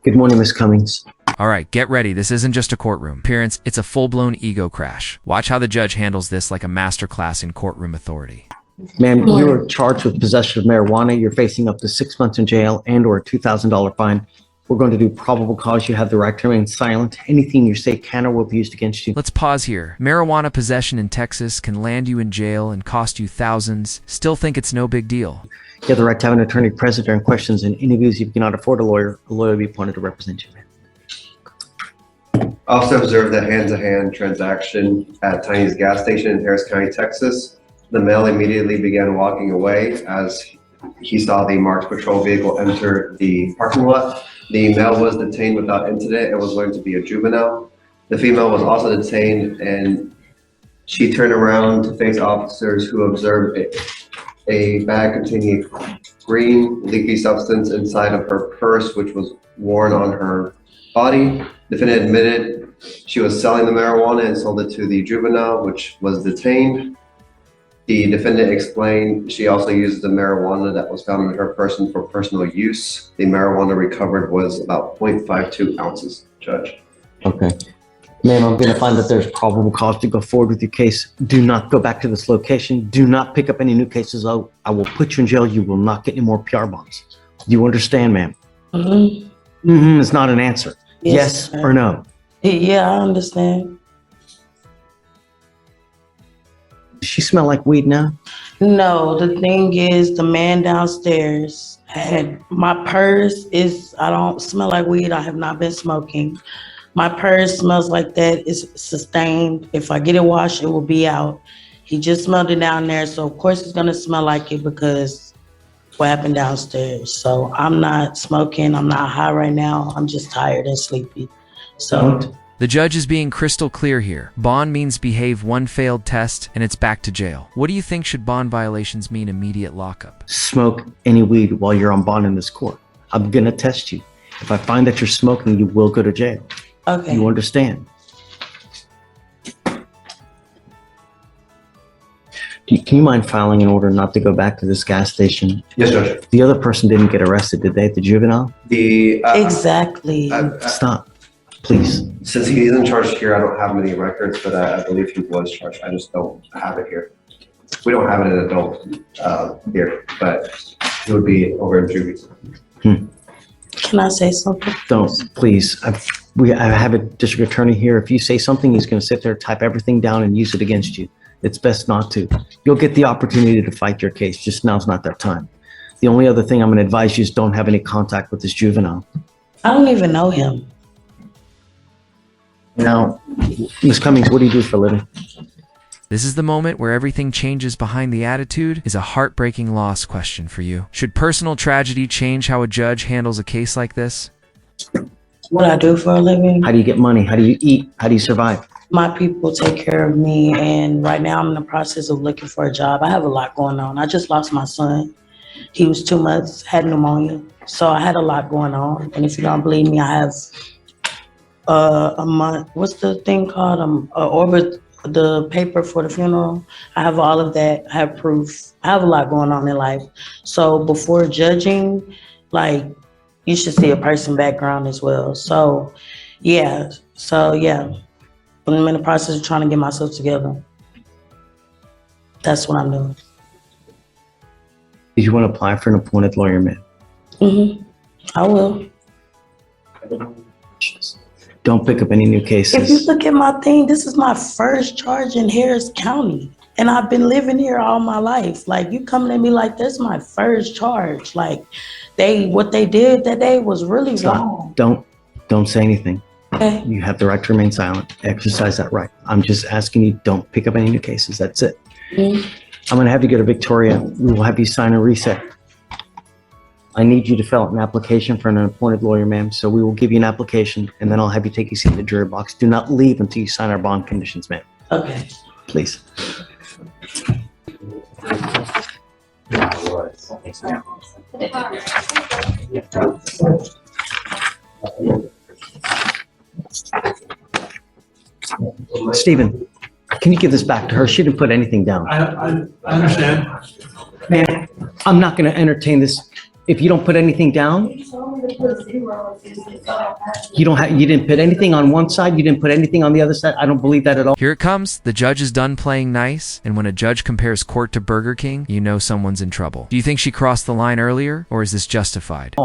Good morning, Miss Cummings. All right, get ready. This isn't just a courtroom appearance. It's a full-blown ego crash. Watch how the judge handles this like a masterclass in courtroom authority. Ma'am, you are charged with possession of marijuana. You're facing up to 6 months in jail and or a $2,000 fine. We're going to do probable cause. You have the right to remain silent. Anything you say can or will be used against you. Let's pause here. Marijuana possession in Texas can land you in jail and cost you thousands. Still think it's no big deal. You have the right to have an attorney present during questions and interviews. If you cannot afford a lawyer will be appointed to represent you, ma'am. Also observed a hand-to-hand transaction at Tiny's gas station in Harris County, Texas. The male immediately began walking away as he saw the marked patrol vehicle enter the parking lot. The male was detained without incident and was learned to be a juvenile. The female was also detained and she turned around to face officers who observed a bag containing green leaky substance inside of her purse, which was worn on her body. Defendant admitted she was selling the marijuana and sold it to the juvenile, which was detained. The defendant explained she also used the marijuana that was found in her person for personal use. The marijuana recovered was about 0.52 ounces, Judge. Okay. Ma'am, I'm going to find that there's probable cause to go forward with your case. Do not go back to this location. Do not pick up any new cases. I will put you in jail. You will not get any more PR bonds. Do you understand, ma'am? Mm-hmm. It's not an answer. Yes or no? Yeah, I understand. Does she smell like weed now? No, the thing is, the man downstairs had my purse I don't smell like weed. I have not been smoking. My purse smells like that. It's sustained. If I get it washed, it will be out. He just smelled it down there. So of course it's gonna smell like it because what happened downstairs. So I'm not smoking. I'm not high right now. I'm just tired and sleepy. So the judge is being crystal clear here. Bond means behave one failed test and it's back to jail. What do you think should bond violations mean immediate lockup? Smoke any weed while you're on bond in this court. I'm gonna test you. If I find that you're smoking, you will go to jail. Okay. You understand? Can you mind filing in order not to go back to this gas station? Yes, Judge. The other person didn't get arrested, did they? The juvenile? Exactly. Stop, please. Since he isn't charged here, I don't have many records, but I believe he was charged. I just don't have it here. We don't have an adult here, but he would be over in juvie. Can I say something? Don't, please. I have a district attorney here. If you say something, he's going to sit there, type everything down, and use it against you. It's best not to. You'll get the opportunity to fight your case. Just now's not that time. The only other thing I'm going to advise you is don't have any contact with this juvenile. I don't even know him. Now, Miss Cummings, what do you do for a living? This is the moment where everything changes behind the attitude is a heartbreaking loss question for you. Should personal tragedy change how a judge handles a case like this? What I do for a living? How do you get money? How do you eat? How do you survive? My people take care of me, and right now I'm in the process of looking for a job. I have a lot going on. I just lost my son. He was 2 months, had pneumonia. So I had a lot going on. And if you don't believe me, I have a month. What's the thing called? The paper for the funeral. I have all of that. I have proof. I have a lot going on in life. So before judging, like, you should see a person background as well. So yeah. I'm in the process of trying to get myself together. That's what I'm doing. Did you want to apply for an appointed lawyer, ma'am? I will. Don't pick up any new cases. If you look at my thing, this is my first charge in Harris County. And I've been living here all my life. Like, you coming at me like this, my first charge. Like, what they did that day was really wrong. Don't say anything. Okay. You have the right to remain silent. Exercise that right. I'm just asking you, don't pick up any new cases. That's it. I'm going to have you go to Victoria. We will have you sign a reset. I need you to fill out an application for an appointed lawyer, ma'am. So we will give you an application, and then I'll have you take a seat in the jury box. Do not leave until you sign our bond conditions, ma'am. Okay. Please. Stephen, can you give this back to her? She didn't put anything down. I understand. Man, I'm not going to entertain this If you don't put anything down, You told me to put zeros. you didn't put anything on one side, you didn't put anything on the other side. I don't believe that at all. Here it comes. The judge is done playing nice, and when a judge compares court to Burger King, you know someone's in trouble. Do you think she crossed the line earlier, or is this justified?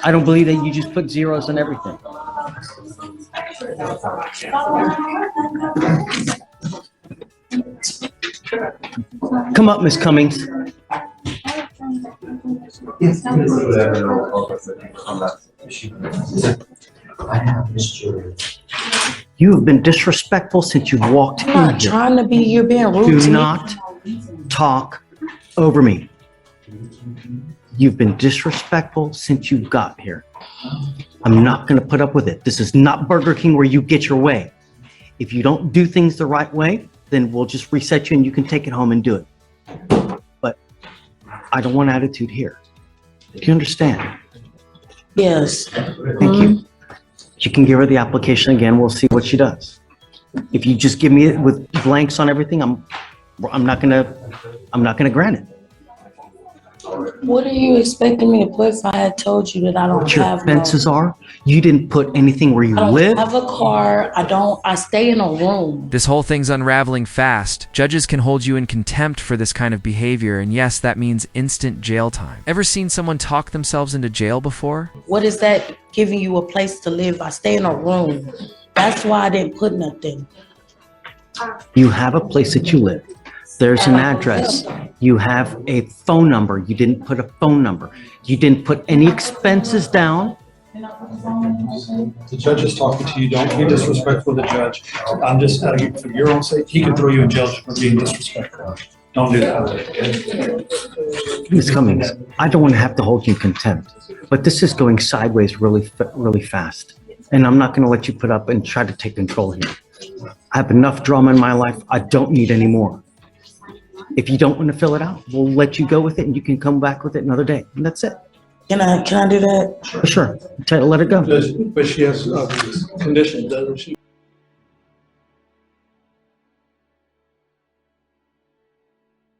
I don't believe that you just put zeros on everything. Come up, Miss Cummings. You have been disrespectful since you walked I'm in not here. trying to be, you're being rude to Do me. not talk over me. You've been disrespectful since you got here. I'm not going to put up with it. This is not Burger King where you get your way. If you don't do things the right way, then we'll just reset you and you can take it home and do it. But I don't want attitude here. Do you understand? Yes. Thank you. You can give her the application again. We'll see what she does. If you just give me it with blanks on everything, I'm not gonna grant it. What are you expecting me to put if I had told you that I don't What your have offenses are, you didn't put anything where you I don't live. have a car. I stay in a room. This whole thing's unraveling fast. Judges can hold you in contempt for this kind of behavior, and yes, that means instant jail time. Ever seen someone talk themselves into jail before? What is that giving you a place to live? I stay in a room. That's why I didn't put nothing. You have a place that you live. There's an address. You have a phone number. You didn't put a phone number. You didn't put any expenses down. The judge is talking to you. Don't be disrespectful to the judge. I'm just, for your own sake, he can throw you in jail for being disrespectful. Don't do that. Miss Cummings, I don't want to have to hold you in contempt, but this is going sideways really fast. And I'm not going to let you put up and try to take control here. I have enough drama in my life. I don't need any more. If you don't want to fill it out, we'll let you go with it and you can come back with it another day. And that's it. Can I do that? Sure. Let it go. But she has conditions, doesn't she?